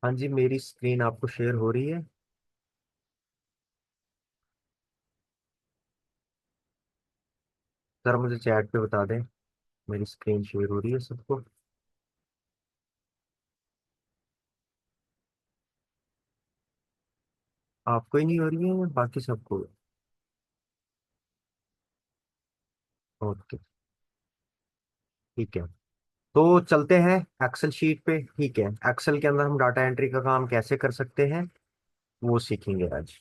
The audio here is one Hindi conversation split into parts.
हाँ जी, मेरी स्क्रीन आपको शेयर हो रही है। सर मुझे चैट पे बता दें, मेरी स्क्रीन शेयर हो रही है सबको। आपको ही नहीं हो रही है या बाकी सबको? ओके, ठीक है। तो चलते हैं एक्सेल शीट पे। ठीक है, एक्सेल के अंदर हम डाटा एंट्री का काम कैसे कर सकते हैं वो सीखेंगे आज।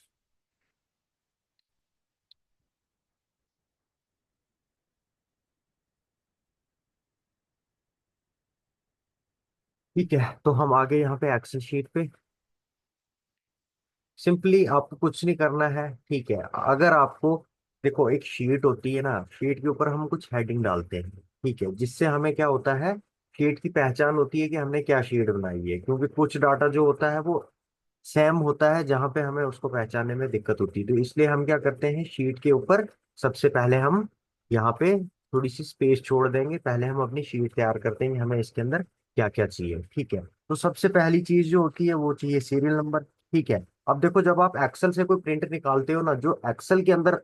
ठीक है, तो हम आगे यहाँ पे एक्सेल शीट पे। सिंपली आपको कुछ नहीं करना है। ठीक है, अगर आपको देखो, एक शीट होती है ना, शीट के ऊपर हम कुछ हेडिंग डालते हैं। ठीक है, जिससे हमें क्या होता है, शीट की पहचान होती है कि हमने क्या शीट बनाई है, क्योंकि कुछ डाटा जो होता है वो सेम होता है, जहां पे हमें उसको पहचानने में दिक्कत होती है। तो इसलिए हम क्या करते हैं, शीट के ऊपर सबसे पहले हम यहाँ पे थोड़ी सी स्पेस छोड़ देंगे। पहले हम अपनी शीट तैयार करते हैं कि हमें इसके अंदर क्या क्या चाहिए। ठीक है, तो सबसे पहली चीज जो होती है वो चाहिए सीरियल नंबर। ठीक है, अब देखो, जब आप एक्सेल से कोई प्रिंट निकालते हो ना, जो एक्सेल के अंदर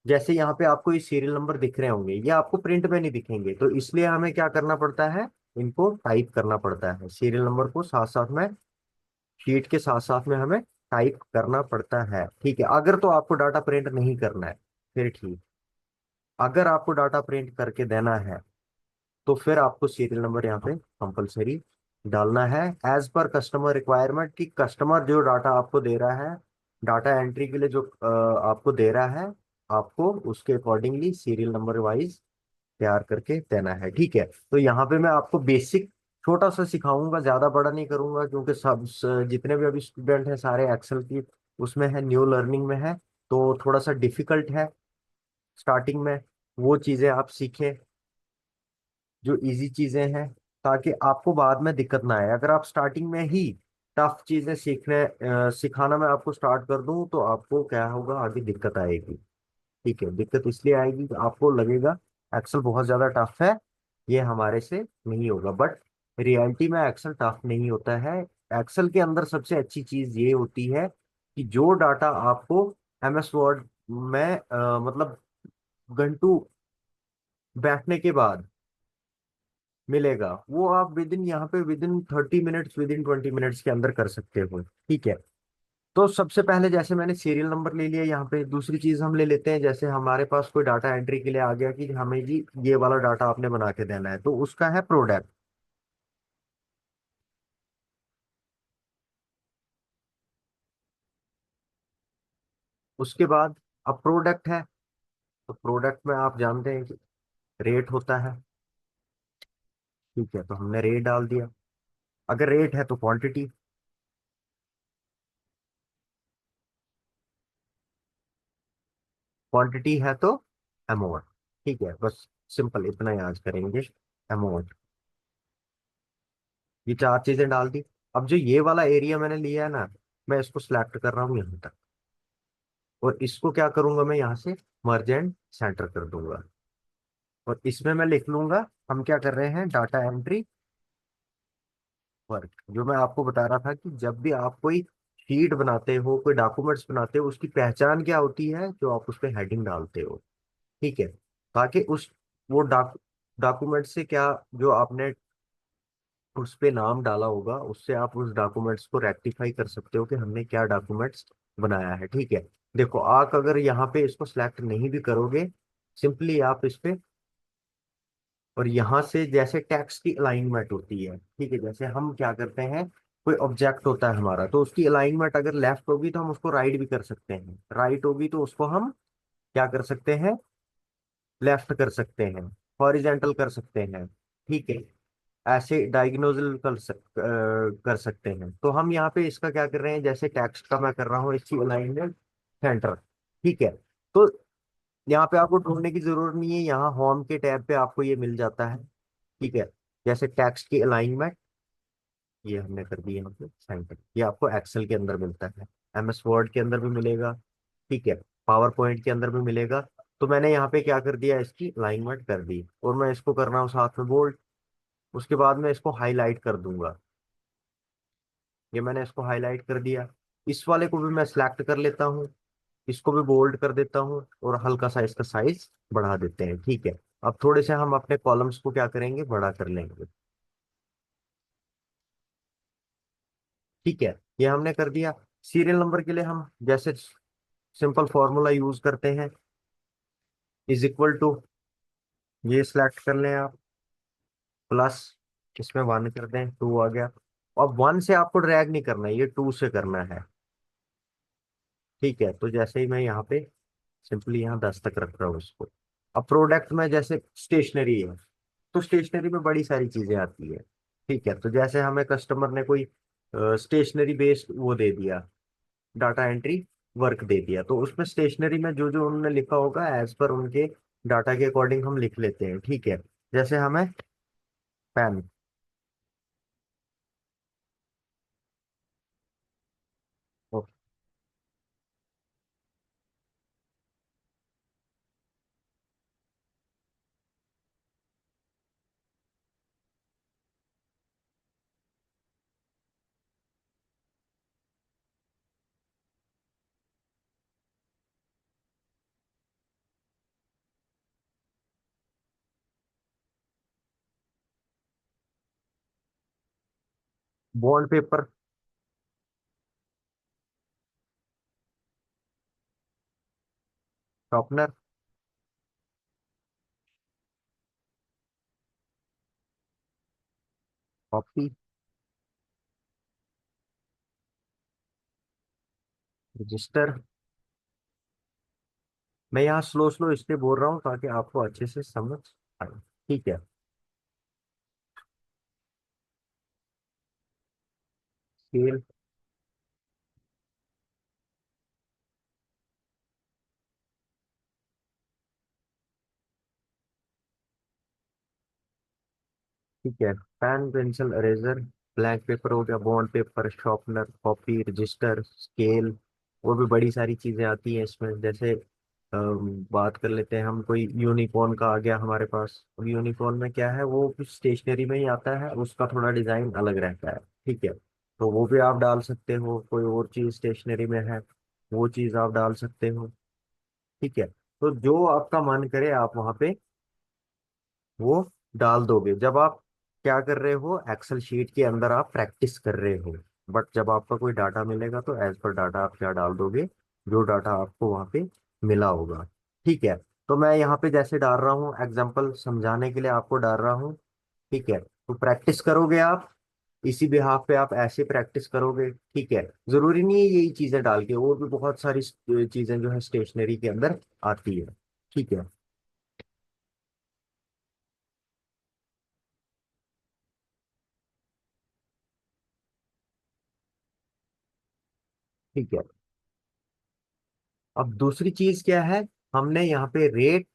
जैसे यहाँ पे आपको ये सीरियल नंबर दिख रहे होंगे, ये आपको प्रिंट में नहीं दिखेंगे। तो इसलिए हमें क्या करना पड़ता है, इनको टाइप करना पड़ता है, सीरियल नंबर को साथ साथ में, शीट के साथ साथ में हमें टाइप करना पड़ता है। ठीक है, अगर तो आपको डाटा प्रिंट नहीं करना है फिर ठीक। अगर आपको डाटा प्रिंट करके देना है तो फिर आपको सीरियल नंबर यहाँ पे कंपलसरी डालना है, एज पर कस्टमर रिक्वायरमेंट। की कस्टमर जो डाटा आपको दे रहा है, डाटा एंट्री के लिए जो आपको दे रहा है, आपको उसके अकॉर्डिंगली सीरियल नंबर वाइज तैयार करके देना है। ठीक है, तो यहाँ पे मैं आपको बेसिक छोटा सा सिखाऊंगा, ज्यादा बड़ा नहीं करूंगा, क्योंकि जितने भी अभी स्टूडेंट हैं सारे एक्सेल की उसमें है, न्यू लर्निंग में है, तो थोड़ा सा डिफिकल्ट है स्टार्टिंग में। वो चीजें आप सीखें जो इजी चीजें हैं, ताकि आपको बाद में दिक्कत ना आए। अगर आप स्टार्टिंग में ही टफ चीजें सिखाना मैं आपको स्टार्ट कर दूं तो आपको क्या होगा, आगे दिक्कत आएगी। ठीक है, दिक्कत इसलिए आएगी कि आपको लगेगा एक्सेल बहुत ज्यादा टफ है, ये हमारे से नहीं होगा। बट रियलिटी में एक्सेल टफ नहीं होता है। एक्सेल के अंदर सबसे अच्छी चीज ये होती है कि जो डाटा आपको एमएस वर्ड में मतलब घंटू बैठने के बाद मिलेगा, वो आप विद इन यहाँ पे with in 30 minutes, with in 20 minutes के अंदर कर सकते हो। ठीक है, तो सबसे पहले जैसे मैंने सीरियल नंबर ले लिया, यहाँ पे दूसरी चीज हम ले लेते हैं। जैसे हमारे पास कोई डाटा एंट्री के लिए आ गया कि हमें जी ये वाला डाटा आपने बना के देना है, तो उसका है प्रोडक्ट। उसके बाद अब प्रोडक्ट है, तो प्रोडक्ट में आप जानते हैं कि रेट होता है। ठीक है, तो हमने रेट डाल दिया। अगर रेट है तो क्वांटिटी, क्वांटिटी है तो अमाउंट। ठीक है, बस सिंपल इतना याद करेंगे, अमाउंट। ये चार चीजें डाल दी। अब जो ये वाला एरिया मैंने लिया है ना, मैं इसको सिलेक्ट कर रहा हूँ यहाँ तक, और इसको क्या करूंगा, मैं यहाँ से मर्ज एंड सेंटर कर दूंगा। और इसमें मैं लिख लूंगा, हम क्या कर रहे हैं, डाटा एंट्री वर्क। जो मैं आपको बता रहा था कि जब भी आप कोई शीट बनाते हो, कोई डॉक्यूमेंट्स बनाते हो, उसकी पहचान क्या होती है, जो आप उस पर हेडिंग डालते हो। ठीक है, ताकि उस वो डॉक्यूमेंट से क्या, जो आपने उस पे नाम डाला होगा, उससे आप उस डॉक्यूमेंट्स को रेक्टिफाई कर सकते हो कि हमने क्या डॉक्यूमेंट्स बनाया है। ठीक है, देखो, आप अगर यहाँ पे इसको सिलेक्ट नहीं भी करोगे, सिंपली आप इस पे, और यहाँ से जैसे टेक्स्ट की अलाइनमेंट होती है। ठीक है, जैसे हम क्या करते हैं, कोई ऑब्जेक्ट होता है हमारा, तो उसकी अलाइनमेंट अगर लेफ्ट होगी तो हम उसको राइट भी कर सकते हैं, राइट होगी तो उसको हम क्या कर सकते हैं, लेफ्ट कर सकते हैं, हॉरिजेंटल कर सकते हैं। ठीक है, ऐसे डायग्नोजल कर सकते हैं। तो हम यहाँ पे इसका क्या कर रहे हैं, जैसे टेक्स्ट का मैं कर रहा हूँ, इसकी अलाइनमेंट सेंटर। ठीक है, तो यहाँ पे आपको ढूंढने की जरूरत नहीं है, यहाँ होम के टैब पे आपको ये मिल जाता है। ठीक है, जैसे टेक्स्ट की अलाइनमेंट, ये हमने कर दी यहाँ पे सेंटर, ये आपको एक्सेल के अंदर मिलता है, एमएस वर्ड के अंदर भी मिलेगा। ठीक है, पावर पॉइंट के अंदर भी मिलेगा। तो मैंने यहाँ पे क्या कर दिया, इसकी अलाइनमेंट कर दी, और मैं इसको कर रहा हूँ साथ में बोल्ड। उसके बाद मैं इसको हाईलाइट कर दूंगा। ये मैंने इसको हाईलाइट कर दिया। इस वाले को भी मैं सिलेक्ट कर लेता हूँ, इसको भी बोल्ड कर देता हूँ और हल्का सा इसका साइज बढ़ा देते हैं। ठीक है, अब थोड़े से हम अपने कॉलम्स को क्या करेंगे, बड़ा कर लेंगे। ठीक है, ये हमने कर दिया। सीरियल नंबर के लिए हम जैसे सिंपल फॉर्मूला यूज करते हैं, इज इक्वल टू, ये सिलेक्ट कर लें आप, प्लस इसमें 1 कर दें, 2 आ गया। अब 1 से आपको ड्रैग नहीं करना है, ये 2 से करना है। ठीक है, तो जैसे ही मैं यहाँ पे सिंपली यहाँ 10 तक रख रहा हूँ उसको। अब प्रोडक्ट में जैसे स्टेशनरी है, तो स्टेशनरी में बड़ी सारी चीजें आती है। ठीक है, तो जैसे हमें कस्टमर ने कोई स्टेशनरी बेस्ड वो दे दिया, डाटा एंट्री वर्क दे दिया, तो उसमें स्टेशनरी में जो जो उन्होंने लिखा होगा एज पर उनके डाटा के अकॉर्डिंग हम लिख लेते हैं। ठीक है, जैसे हमें pen, bond paper, sharpener, copy, register. मैं यहाँ स्लो स्लो इसलिए बोल रहा हूँ ताकि आपको अच्छे से समझ आए। ठीक है, स्केल, ठीक है, pen, pencil, eraser, black paper हो गया, bond paper, sharpener, copy, register, scale. और भी बड़ी सारी चीजें आती हैं इसमें, जैसे बात कर लेते हैं हम, कोई यूनिकॉर्न का आ गया हमारे पास। अब यूनिकॉर्न में क्या है, वो कुछ स्टेशनरी में ही आता है, उसका थोड़ा डिजाइन अलग रहता है। ठीक है, तो वो भी आप डाल सकते हो, कोई और चीज स्टेशनरी में है वो चीज आप डाल सकते हो। ठीक है, तो जो आपका मन करे आप वहां पे वो डाल दोगे। जब आप क्या कर रहे हो, एक्सेल शीट के अंदर आप प्रैक्टिस कर रहे हो, बट जब आपका कोई डाटा मिलेगा तो एज पर डाटा आप क्या डाल दोगे, जो डाटा आपको वहां पे मिला होगा। ठीक है, तो मैं यहाँ पे जैसे डाल रहा हूँ एग्जांपल समझाने के लिए आपको डाल रहा हूँ। ठीक है, तो प्रैक्टिस करोगे आप, इसी बिहाफ पे आप ऐसे प्रैक्टिस करोगे। ठीक है, जरूरी नहीं है यही चीजें डाल के, और भी बहुत सारी चीजें जो है स्टेशनरी के अंदर आती है। ठीक है, ठीक है। अब दूसरी चीज क्या है, हमने यहाँ पे रेट,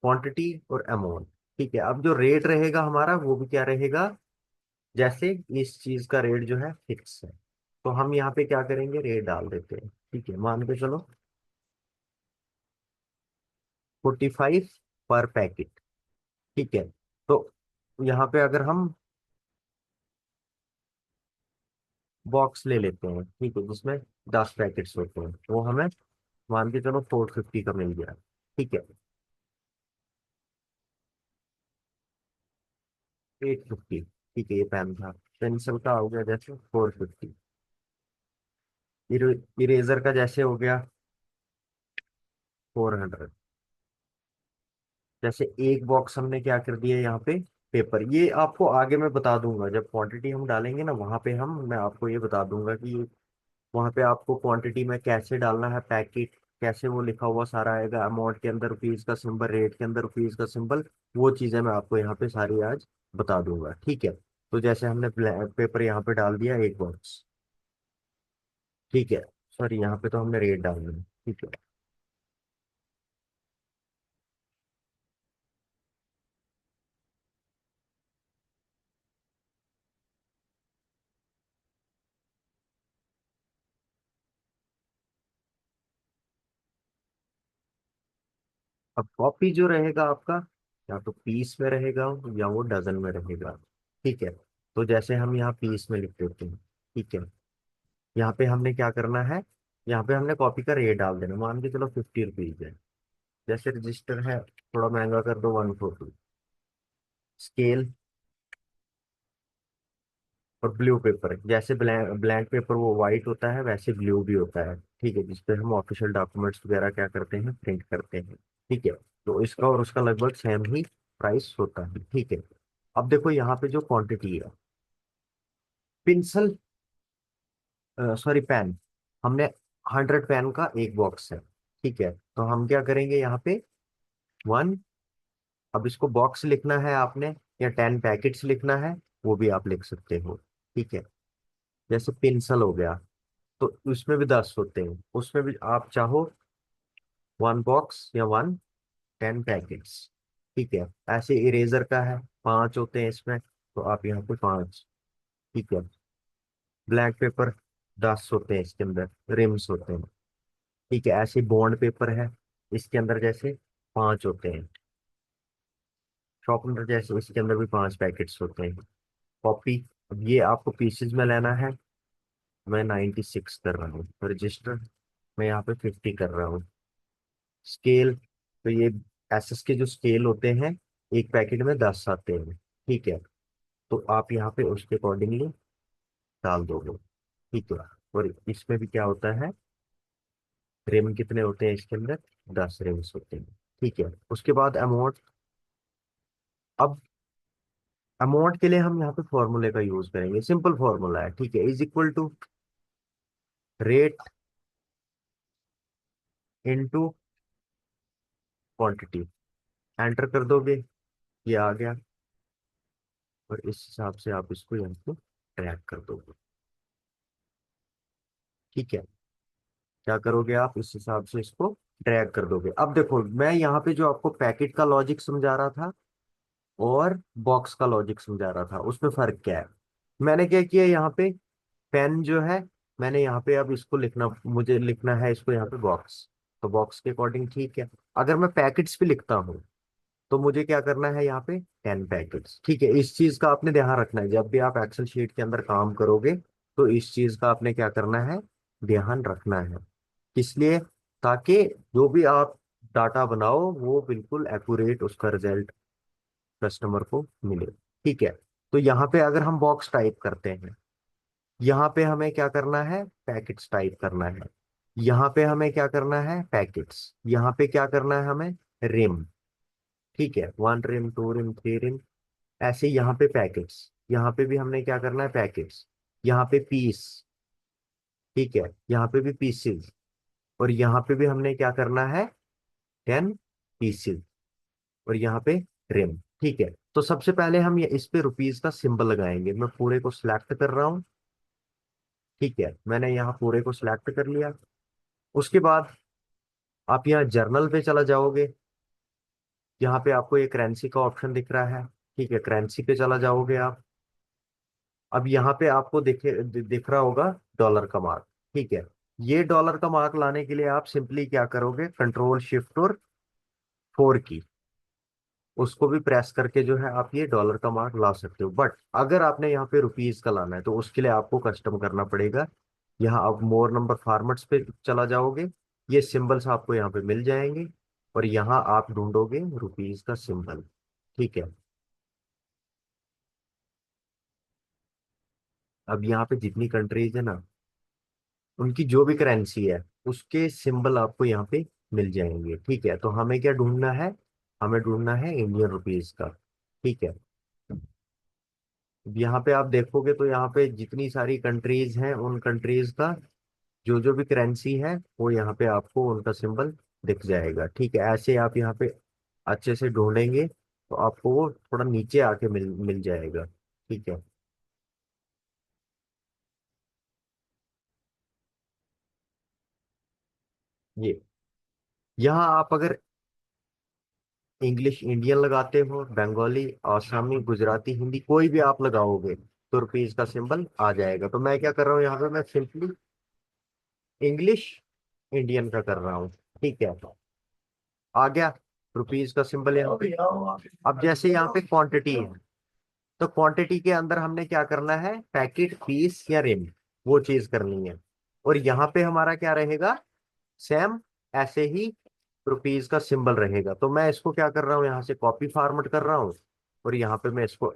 क्वांटिटी और अमाउंट। ठीक है, अब जो रेट रहेगा हमारा वो भी क्या रहेगा, जैसे इस चीज का रेट जो है फिक्स है, तो हम यहाँ पे क्या करेंगे, रेट डाल देते हैं। ठीक है, मान के चलो 45 पर पैकेट। ठीक है, तो यहाँ पे अगर हम बॉक्स ले लेते हैं, ठीक है, जिसमें 10 पैकेट्स होते हैं, वो हमें मान के चलो 450 का मिल गया। ठीक है, 850। ठीक है, ये पेन था। पेंसिल का हो गया जैसे 450। इरेजर का जैसे हो गया 400। जैसे एक बॉक्स हमने क्या कर दिया यहाँ पे, पेपर। ये आपको आगे मैं बता दूंगा, जब क्वांटिटी हम डालेंगे ना वहां पे हम, मैं आपको ये बता दूंगा कि वहां पे आपको क्वांटिटी में कैसे डालना है, पैकेट कैसे वो लिखा हुआ सारा आएगा, अमाउंट के अंदर रुपीज का सिंबल, रेट के अंदर रुपीज का सिंबल, वो चीजें मैं आपको यहाँ पे सारी आज बता दूंगा। ठीक है, तो जैसे हमने पेपर यहाँ पे डाल दिया एक बॉक्स। ठीक है, सॉरी यहाँ पे तो हमने रेट डालना है। ठीक है, अब कॉपी जो रहेगा आपका, या तो पीस में रहेगा या वो डजन में रहेगा। ठीक है, तो जैसे हम यहाँ पीस में लिख देते हैं। ठीक है। यहाँ पे हमने क्या करना है, यहाँ पे हमने कॉपी का रेट डाल देना, मान के चलो 50 रुपीज है। जैसे रजिस्टर है, थोड़ा महंगा कर दो 140। स्केल और ब्लू पेपर, जैसे ब्लैंक ब्लैंक पेपर वो वाइट होता है, वैसे ब्लू भी होता है, ठीक है, जिसपे हम ऑफिशियल डॉक्यूमेंट्स वगैरह क्या करते हैं, प्रिंट करते हैं। ठीक है, तो इसका और उसका लगभग सेम ही प्राइस होता है। ठीक है, अब देखो यहाँ पे जो क्वांटिटी है, पेंसिल, सॉरी पेन, हमने 100 पेन का एक बॉक्स है। ठीक है, तो हम क्या करेंगे यहाँ पे 1, अब इसको बॉक्स लिखना है आपने या 10 पैकेट्स लिखना है, वो भी आप लिख सकते हो। ठीक है, जैसे पेंसिल हो गया, तो उसमें भी 10 होते हैं, उसमें भी आप चाहो 1 बॉक्स या 10 पैकेट्स। ठीक है, ऐसे इरेजर का है, 5 होते हैं इसमें, तो आप यहाँ पे 5। ठीक है, ब्लैक पेपर 10 होते हैं इसके अंदर, रिम्स होते हैं। ठीक है, ऐसे बॉन्ड पेपर है, इसके अंदर जैसे 5 होते हैं। शॉर्पनर जैसे इसके अंदर भी 5 पैकेट्स होते हैं। कॉपी, अब ये आपको पीसेज में लेना है, मैं 96 कर रहा हूँ। रजिस्टर, मैं यहाँ पे 50 कर रहा हूँ। स्केल, तो ये एसएस के जो स्केल होते हैं, एक पैकेट में 10 आते हैं। ठीक है, तो आप यहाँ पे उसके अकॉर्डिंगली डाल दोगे। ठीक है, और इसमें भी क्या होता है, रिम कितने होते हैं इसके अंदर, 10 रिम्स होते हैं। ठीक है, उसके बाद अमाउंट। अब अमाउंट के लिए हम यहाँ पे फॉर्मूले का यूज करेंगे, सिंपल फॉर्मूला है। ठीक है, is equal to rate into quantity, enter कर दोगे, ये आ गया, और इस हिसाब से आप इसको यहाँ पे ट्रैक कर दोगे। ठीक है, क्या करोगे आप, इस हिसाब से इसको ड्रैग कर दोगे। अब देखो, मैं यहाँ पे जो आपको पैकेट का लॉजिक समझा रहा था और बॉक्स का लॉजिक समझा रहा था, उसमें फर्क क्या है। मैंने क्या किया यहाँ पे, पेन जो है, मैंने यहाँ पे अब इसको लिखना, मुझे लिखना है इसको यहाँ पे बॉक्स, तो बॉक्स के अकॉर्डिंग ठीक है। अगर मैं पैकेट्स भी लिखता हूँ, तो मुझे क्या करना है यहाँ पे 10 पैकेट्स। ठीक है, इस चीज का आपने ध्यान रखना है, जब भी आप एक्सेल शीट के अंदर काम करोगे, तो इस चीज का आपने क्या करना है, ध्यान रखना है। इसलिए, ताकि जो भी आप डाटा बनाओ वो बिल्कुल एक्यूरेट उसका रिजल्ट कस्टमर को मिले। ठीक है, तो यहाँ पे अगर हम बॉक्स टाइप करते हैं, यहाँ पे हमें क्या करना है, पैकेट्स टाइप करना है। यहाँ पे हमें क्या करना है, पैकेट्स, यहाँ पे क्या करना है हमें, रिम। ठीक है, 1 रिम, 2 रिम, 3 रिम, ऐसे यहाँ पे पैकेट्स, यहाँ पे भी हमने क्या करना है, पैकेट्स, यहाँ पे पीस। ठीक है, यहाँ पे भी पीसेस, और यहाँ पे भी हमने क्या करना है, 10 पीसेस, और यहाँ पे रिम। ठीक है, तो सबसे पहले हम ये इस पे रुपीज का सिंबल लगाएंगे, मैं पूरे को सिलेक्ट कर रहा हूँ। ठीक है, मैंने यहाँ पूरे को सिलेक्ट कर लिया। उसके बाद आप यहाँ जर्नल पे चला जाओगे, यहाँ पे आपको ये करेंसी का ऑप्शन दिख रहा है। ठीक है, करेंसी पे चला जाओगे आप। अब यहाँ पे आपको दिख रहा होगा डॉलर का मार्क। ठीक है, ये डॉलर का मार्क लाने के लिए आप सिंपली क्या करोगे, कंट्रोल शिफ्ट और 4 की, उसको भी प्रेस करके जो है आप ये डॉलर का मार्क ला सकते हो। बट अगर आपने यहाँ पे रुपीज का लाना है, तो उसके लिए आपको कस्टम करना पड़ेगा। यहाँ आप मोर नंबर फॉर्मेट्स पे चला जाओगे, ये सिंबल्स आपको यहाँ पे मिल जाएंगे, और यहाँ आप ढूंढोगे रुपीज का सिंबल। ठीक है, अब यहाँ पे जितनी कंट्रीज है ना, उनकी जो भी करेंसी है, उसके सिंबल आपको यहाँ पे मिल जाएंगे। ठीक है, तो हमें क्या ढूंढना है, हमें ढूंढना है इंडियन रुपीज का। ठीक है, यहाँ पे आप देखोगे तो यहाँ पे जितनी सारी कंट्रीज हैं, उन कंट्रीज का जो जो भी करेंसी है, वो यहाँ पे आपको उनका सिंबल दिख जाएगा। ठीक है, ऐसे आप यहाँ पे अच्छे से ढूंढेंगे, तो आपको वो थोड़ा नीचे आके मिल मिल जाएगा। ठीक है, ये यहाँ आप अगर इंग्लिश इंडियन लगाते हो, बंगाली, आसामी, गुजराती, हिंदी, कोई भी आप लगाओगे, तो रुपीज का सिंबल आ जाएगा। तो मैं क्या कर रहा हूँ यहाँ पे, मैं सिंपली इंग्लिश इंडियन का कर रहा हूँ। ठीक है, आ गया रुपीज का सिंबल यहाँ पे। अब जैसे यहाँ पे क्वांटिटी है, तो क्वांटिटी के अंदर हमने क्या करना है, पैकेट, पीस या रिम। वो चीज करनी है। और यहाँ पे हमारा क्या रहेगा, सेम ऐसे ही रुपीज का सिंबल रहेगा। तो मैं इसको क्या कर रहा हूँ, यहाँ से कॉपी फॉर्मेट कर रहा हूँ, और यहाँ पे मैं इसको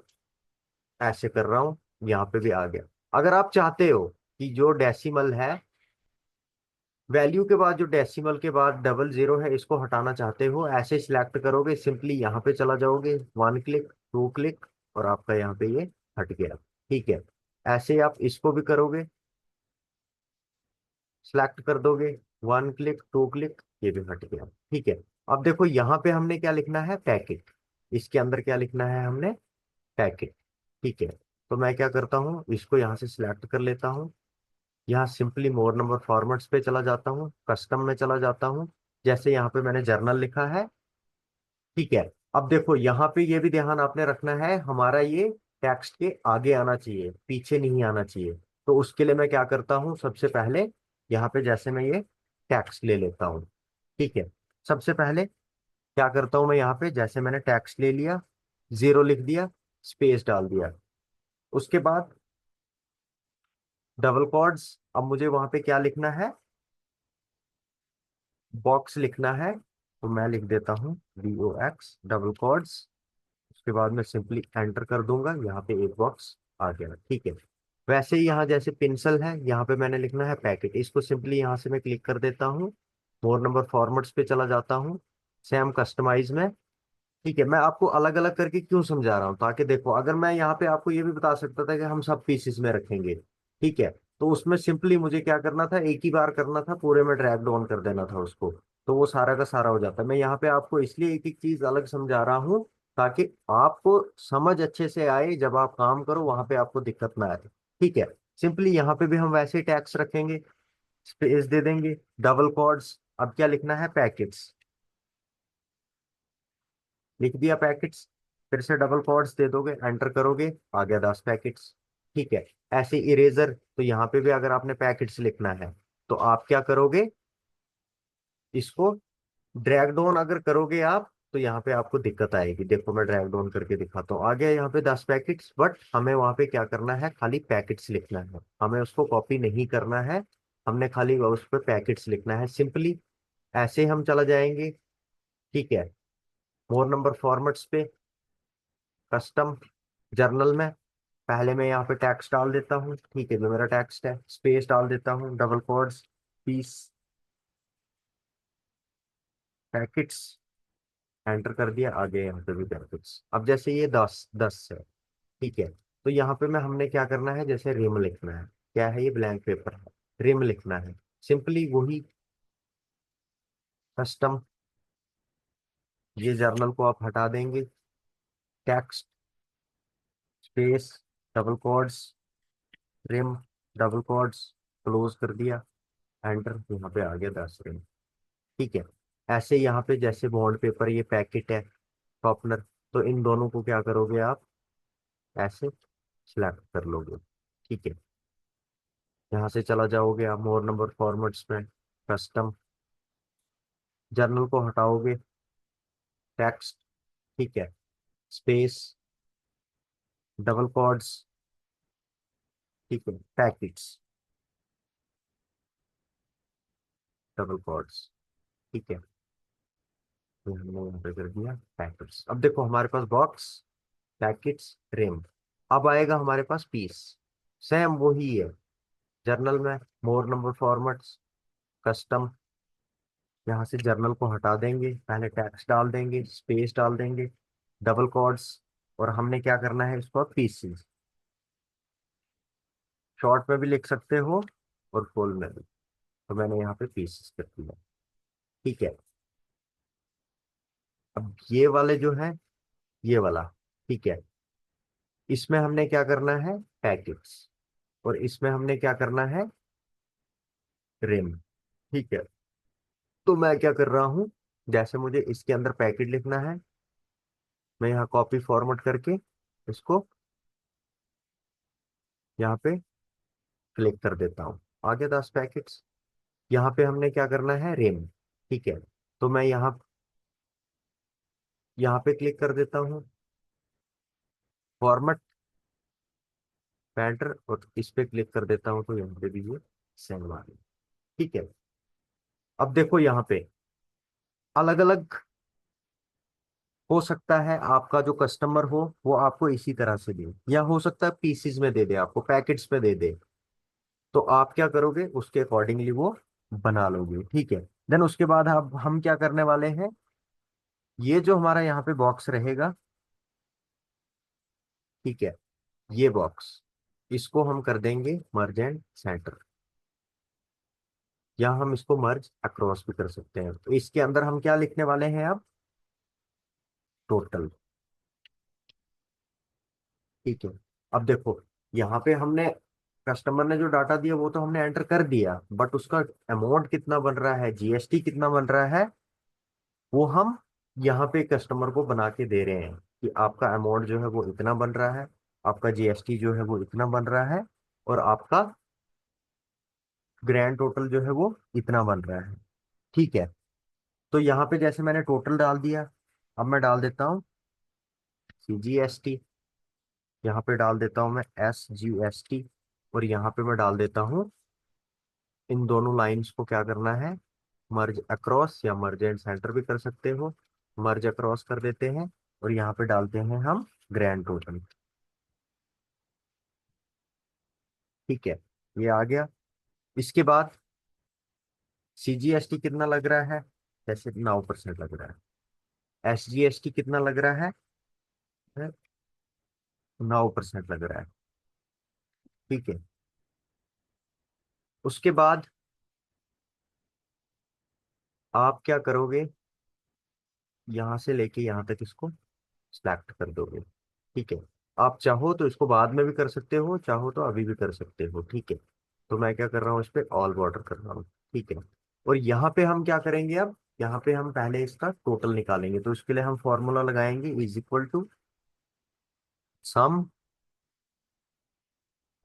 ऐसे कर रहा हूँ, यहाँ पे भी आ गया। अगर आप चाहते हो कि जो डेसिमल है, वैल्यू के बाद जो डेसिमल के बाद डबल जीरो है, इसको हटाना चाहते हो, ऐसे सिलेक्ट करोगे, सिंपली यहाँ पे चला जाओगे, वन क्लिक, टू क्लिक, और आपका यहाँ पे ये हट गया। ठीक है, ऐसे ही आप इसको भी करोगे, सिलेक्ट कर दोगे, वन क्लिक, टू क्लिक, ये भी हट गया। ठीक है, अब देखो यहाँ पे हमने क्या लिखना है, पैकेट। इसके अंदर क्या लिखना है हमने, पैकेट। ठीक है, तो मैं क्या करता हूँ, इसको यहाँ से सिलेक्ट कर लेता हूँ, यहाँ सिंपली मोर नंबर फॉर्मेट्स पे चला जाता हूँ, कस्टम में चला जाता हूँ, जैसे यहाँ पे मैंने जर्नल लिखा है। ठीक है, अब देखो यहाँ पे ये भी ध्यान आपने रखना है, हमारा ये टेक्स्ट के आगे आना चाहिए, पीछे नहीं आना चाहिए। तो उसके लिए मैं क्या करता हूँ, सबसे पहले यहाँ पे जैसे मैं ये टेक्स्ट ले लेता हूँ। ठीक है, सबसे पहले क्या करता हूँ मैं, यहाँ पे जैसे मैंने टेक्स्ट ले लिया, जीरो लिख दिया, स्पेस डाल दिया, उसके बाद डबल कॉर्ड्स। अब मुझे वहां पे क्या लिखना है, बॉक्स लिखना है, तो मैं लिख देता हूँ BOX डबल कॉर्ड्स। उसके बाद मैं सिंपली एंटर कर दूंगा, यहाँ पे एक बॉक्स आ गया। ठीक है, वैसे ही यहाँ जैसे पेंसिल है, यहाँ पे मैंने लिखना है पैकेट, इसको सिंपली यहाँ से मैं क्लिक कर देता हूँ, मोर नंबर फॉर्मेट्स पे चला जाता हूँ, सेम कस्टमाइज में। ठीक है, मैं आपको अलग अलग करके क्यों समझा रहा हूँ, ताकि देखो, अगर मैं यहाँ पे आपको ये भी बता सकता था कि हम सब पीसेस में रखेंगे, ठीक है, तो उसमें सिंपली मुझे क्या करना था, एक ही बार करना था, पूरे में ड्रैग डाउन कर देना था उसको, तो वो सारा का सारा हो जाता। मैं यहाँ पे आपको इसलिए एक एक चीज अलग समझा रहा हूँ, ताकि आपको समझ अच्छे से आए, जब आप काम करो वहां पे आपको दिक्कत ना आए। ठीक है, सिंपली यहाँ पे भी हम वैसे ही टैक्स रखेंगे, स्पेस दे देंगे, डबल कॉर्ड्स। अब क्या लिखना है, पैकेट्स, लिख दिया पैकेट्स, फिर से डबल कॉर्ड्स दे दोगे, एंटर करोगे, आ गया 10 पैकेट्स। ठीक है, ऐसे इरेजर, तो यहाँ पे भी अगर आपने पैकेट्स लिखना है, तो आप क्या करोगे, इसको ड्रैग डाउन अगर करोगे आप, तो यहाँ पे आपको दिक्कत आएगी। देखो मैं ड्रैग डाउन करके दिखाता हूँ, आ गया यहाँ पे 10 पैकेट्स, बट हमें वहां पे क्या करना है, खाली पैकेट्स लिखना है, हमें उसको कॉपी नहीं करना है, हमने खाली उस पर पैकेट्स लिखना है सिंपली। ऐसे हम चला जाएंगे। ठीक है, मोर नंबर फॉर्मेट्स पे, कस्टम, जर्नल में, पहले मैं यहाँ पे टैक्स डाल देता हूँ। ठीक है, जो मेरा टैक्स है, स्पेस डाल देता हूँ, double quotes, piece, packets, enter कर दिया, आगे यहाँ पे भी पैकेट्स। अब जैसे ये 10 10 है, ठीक है, तो यहाँ पे मैं हमने क्या करना है, जैसे रिम लिखना है, क्या है ये, ब्लैंक पेपर है, रिम लिखना है, सिंपली वही कस्टम, ये जर्नल को आप हटा देंगे, text, space, double quotes, ream, double quotes, close कर दिया, एंटर, यहाँ पे आ गया 10 रिम। ठीक है, ऐसे यहाँ पे जैसे बॉन्ड पेपर, ये पैकेट है, शॉर्पनर, तो इन दोनों को क्या करोगे आप, ऐसे सिलेक्ट कर लोगे। ठीक है, यहाँ से चला जाओगे आप मोर नंबर फॉर्मेट्स में, कस्टम, जर्नल को हटाओगे, टेक्स्ट, ठीक है, स्पेस, डबल कॉर्ड्स, ठीक है, पैकेट्स, डबल कॉर्ड्स। ठीक है, तो हमने यहाँ पे कर दिया पैकेट्स। अब देखो हमारे पास बॉक्स, पैकेट्स, रिम। अब आएगा हमारे पास पीस, सेम वही है, जर्नल में, मोर नंबर फॉर्मेट्स, कस्टम, यहाँ से जर्नल को हटा देंगे, पहले टैक्स डाल देंगे, स्पेस डाल देंगे, डबल कॉर्ड्स, और हमने क्या करना है, इसको पीसीस, शॉर्ट में भी लिख सकते हो और फुल में भी, तो मैंने यहाँ पे पीसेस कर दिया। ठीक है, अब ये वाले जो है, ये वाला, ठीक है, इसमें हमने क्या करना है, पैकेट्स, और इसमें हमने क्या करना है, रिम। ठीक है, तो मैं क्या कर रहा हूँ, जैसे मुझे इसके अंदर पैकेट लिखना है, मैं यहाँ कॉपी फॉर्मेट करके इसको यहाँ पे क्लिक कर देता हूँ, आगे 10 पैकेट्स। यहाँ पे हमने क्या करना है, रिम। ठीक है, तो मैं यहाँ पे क्लिक कर देता हूँ, फॉर्मेट, पैंटर, और इस पे क्लिक कर देता हूँ तो यहाँ पे भी ये सेम आ गया। ठीक है। अब देखो यहाँ पे अलग अलग हो सकता है, आपका जो कस्टमर हो वो आपको इसी तरह से दे, या हो सकता है पीसीज में दे दे, आपको पैकेट्स में दे दे। तो आप क्या करोगे, उसके अकॉर्डिंगली वो बना लोगे। ठीक है। देन उसके बाद अब हम क्या करने वाले हैं, ये जो हमारा यहाँ पे बॉक्स रहेगा, ठीक है, ये बॉक्स, इसको हम कर देंगे मर्ज एंड सेंटर, या हम इसको मर्ज अक्रॉस भी कर सकते हैं। तो इसके अंदर हम क्या लिखने वाले हैं अब, टोटल। ठीक है। अब देखो यहाँ पे हमने, कस्टमर ने जो डाटा दिया वो तो हमने एंटर कर दिया, बट उसका अमाउंट कितना बन रहा है, जीएसटी कितना बन रहा है, वो हम यहाँ पे कस्टमर को बना के दे रहे हैं कि आपका अमाउंट जो है वो इतना बन रहा है, आपका जीएसटी जो है वो इतना बन रहा है, और आपका ग्रैंड टोटल जो है वो इतना बन रहा है। ठीक है। तो यहाँ पे जैसे मैंने टोटल डाल दिया, अब मैं डाल देता हूँ सीजीएसटी, यहाँ पे डाल देता हूँ मैं एसजीएसटी, और यहाँ पे मैं डाल देता हूँ, इन दोनों लाइंस को क्या करना है, मर्ज अक्रॉस, या मर्ज एंड सेंटर भी कर सकते हो। मर्ज अक्रॉस कर देते हैं, और यहाँ पे डालते हैं हम ग्रैंड टोटल। ठीक है, ये आ गया। इसके बाद सीजीएसटी कितना लग रहा है, जैसे 9% लग रहा है। एसजीएसटी कितना लग रहा है, 9% लग रहा है। ठीक है। उसके बाद आप क्या करोगे, यहां से लेके यहां तक इसको सिलेक्ट कर दोगे। ठीक है। आप चाहो तो इसको बाद में भी कर सकते हो, चाहो तो अभी भी कर सकते हो। ठीक है। तो मैं क्या कर रहा हूँ, इस पे ऑल बॉर्डर कर रहा हूँ। ठीक है। और यहाँ पे हम क्या करेंगे, अब यहाँ पे हम पहले इसका टोटल निकालेंगे, तो इसके लिए हम फॉर्मूला लगाएंगे, इज इक्वल टू सम।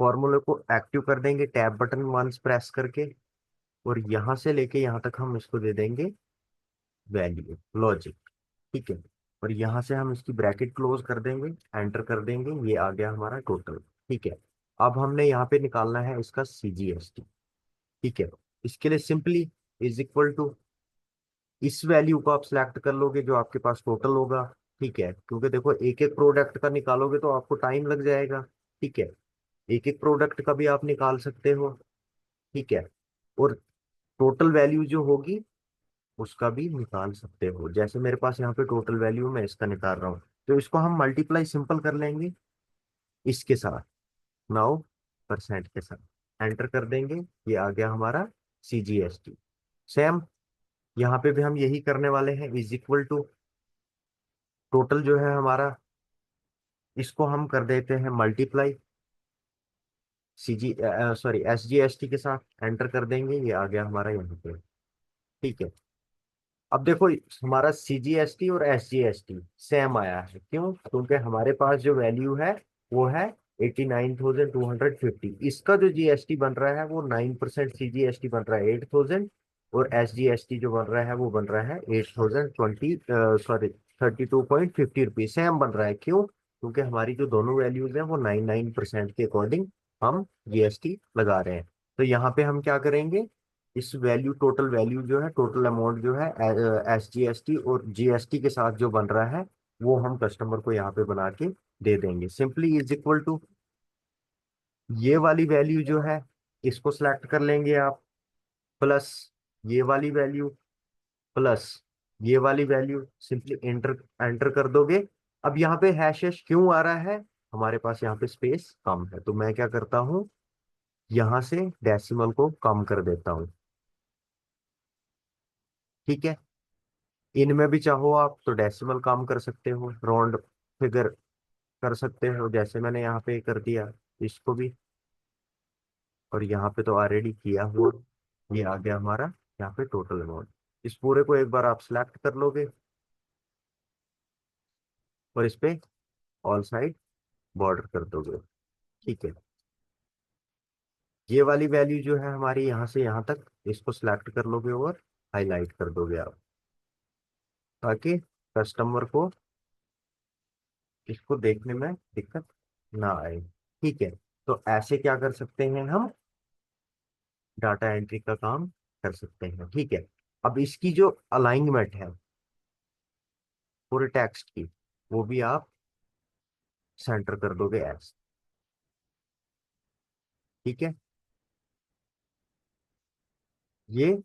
फॉर्मूले को एक्टिव कर देंगे टैब बटन वंस प्रेस करके, और यहाँ से लेके यहाँ तक हम इसको दे देंगे वैल्यू लॉजिक। ठीक है। और यहाँ से हम इसकी ब्रैकेट क्लोज कर देंगे, एंटर कर देंगे, ये आ गया हमारा टोटल। ठीक है। अब हमने यहाँ पे निकालना है इसका सीजीएसटी। ठीक है। इसके लिए सिंपली इज इक्वल टू, इस वैल्यू को आप सिलेक्ट कर लोगे जो आपके पास टोटल होगा। ठीक है, क्योंकि देखो एक एक प्रोडक्ट का निकालोगे तो आपको टाइम लग जाएगा। ठीक है। एक एक प्रोडक्ट का भी आप निकाल सकते हो। ठीक है। और टोटल वैल्यू जो होगी उसका भी निकाल सकते हो, जैसे मेरे पास यहाँ पे टोटल वैल्यू मैं इसका निकाल रहा हूँ, तो इसको हम मल्टीप्लाई सिंपल कर लेंगे इसके साथ, 9% के साथ, एंटर कर देंगे, ये आ गया हमारा सीजीएसटी। सेम यहाँ पे भी हम यही करने वाले हैं, इज इक्वल टू टोटल जो है हमारा, इसको हम कर देते हैं मल्टीप्लाई सीजी सॉरी एसजीएसटी के साथ, एंटर कर देंगे, ये आ गया हमारा यहाँ पे। ठीक है। अब देखो हमारा सीजीएसटी और एसजीएसटी सेम आया है, क्यों, क्योंकि हमारे पास जो वैल्यू है वो है 89,250, इसका जो जीएसटी बन रहा है वो 9%, सीजीएसटी बन रहा है 8,000, और एसजीएसटी जो बन रहा है वो बन रहा है 8,020 सॉरी 32.50 रुपीज, सेम बन रहा है। क्यों, क्योंकि हमारी जो दोनों वैल्यूज हैं वो 99% के अकॉर्डिंग हम जीएसटी लगा रहे हैं। तो यहाँ पे हम क्या करेंगे, इस वैल्यू, टोटल वैल्यू जो है, टोटल अमाउंट जो है एसजीएसटी और जीएसटी के साथ जो बन रहा है वो हम कस्टमर को यहाँ पे बना के दे देंगे। सिंपली इज इक्वल टू ये वाली वैल्यू जो है इसको सिलेक्ट कर लेंगे आप, प्लस ये वाली वैल्यू, प्लस ये वाली वैल्यू, सिंपली एंटर एंटर कर दोगे। अब यहाँ पे हैश हैश क्यों आ रहा है, हमारे पास यहाँ पे स्पेस कम है, तो मैं क्या करता हूँ, यहाँ से डेसिमल को कम कर देता हूँ। ठीक है। इनमें भी चाहो आप तो डेसिमल काम कर सकते हो, राउंड फिगर कर सकते हो, जैसे मैंने यहाँ पे कर दिया इसको भी, और यहाँ पे तो ऑलरेडी किया हुआ, ये आ गया हमारा यहाँ पे टोटल अमाउंट। इस पूरे को एक बार आप सिलेक्ट कर लोगे, और इस पे ऑल साइड बॉर्डर कर दोगे। ठीक है। ये वाली वैल्यू जो है हमारी यहाँ से यहाँ तक, इसको सिलेक्ट कर लोगे और हाईलाइट कर दोगे आप, ताकि कस्टमर को इसको देखने में दिक्कत ना आए। ठीक है। तो ऐसे क्या कर सकते हैं हम, डाटा एंट्री का काम कर सकते हैं। ठीक है, अब इसकी जो अलाइनमेंट है पूरे टेक्स्ट की, वो भी आप सेंटर कर दोगे ऐसे। ठीक है, ये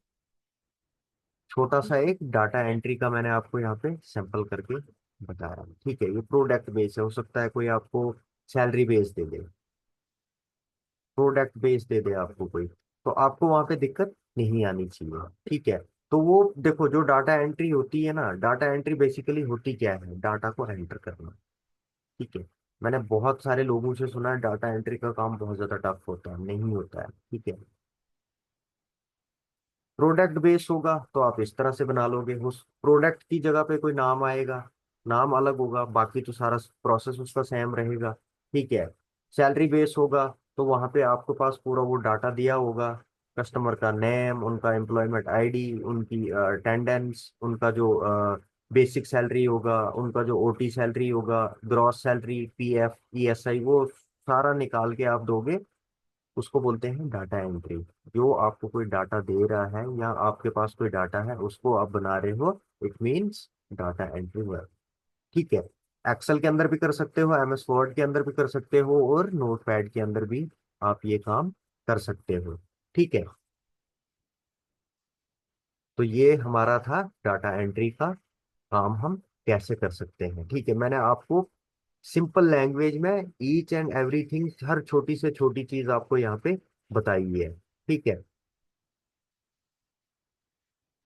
छोटा सा एक डाटा एंट्री का मैंने आपको यहाँ पे सैंपल करके बताया। ठीक है, ये प्रोडक्ट बेस है, हो सकता है कोई आपको सैलरी बेस दे दे, प्रोडक्ट बेस दे दे आपको कोई, तो आपको वहां पे दिक्कत नहीं आनी चाहिए। ठीक है, तो वो देखो जो डाटा एंट्री होती है ना, डाटा एंट्री बेसिकली होती क्या है, डाटा को एंटर करना। ठीक है, मैंने बहुत सारे लोगों से सुना है डाटा एंट्री का काम बहुत ज्यादा टफ होता है, नहीं होता है। ठीक है, प्रोडक्ट बेस होगा तो आप इस तरह से बना लोगे, उस प्रोडक्ट की जगह पे कोई नाम आएगा, नाम अलग होगा, बाकी तो सारा प्रोसेस उसका सेम रहेगा। ठीक है, सैलरी बेस होगा तो वहां पे आपके पास पूरा वो डाटा दिया होगा, कस्टमर का नेम, उनका एम्प्लॉयमेंट आईडी, उनकी अटेंडेंस, उनका जो बेसिक सैलरी होगा, उनका जो ओटी सैलरी होगा, ग्रॉस सैलरी, पीएफ, ईएसआई, वो सारा निकाल के आप दोगे, उसको बोलते हैं डाटा एंट्री। जो आपको कोई डाटा दे रहा है या आपके पास कोई डाटा है उसको आप बना रहे हो, it means data entry work. ठीक है, एक्सेल के अंदर भी कर सकते हो, एमएस वर्ड के अंदर भी कर सकते हो, और नोटपैड के अंदर भी आप ये काम कर सकते हो। ठीक है, तो ये हमारा था डाटा एंट्री का काम हम कैसे कर सकते हैं। ठीक है, मैंने आपको सिंपल लैंग्वेज में ईच एंड एवरीथिंग, हर छोटी से छोटी चीज आपको यहाँ पे बताई है। ठीक है,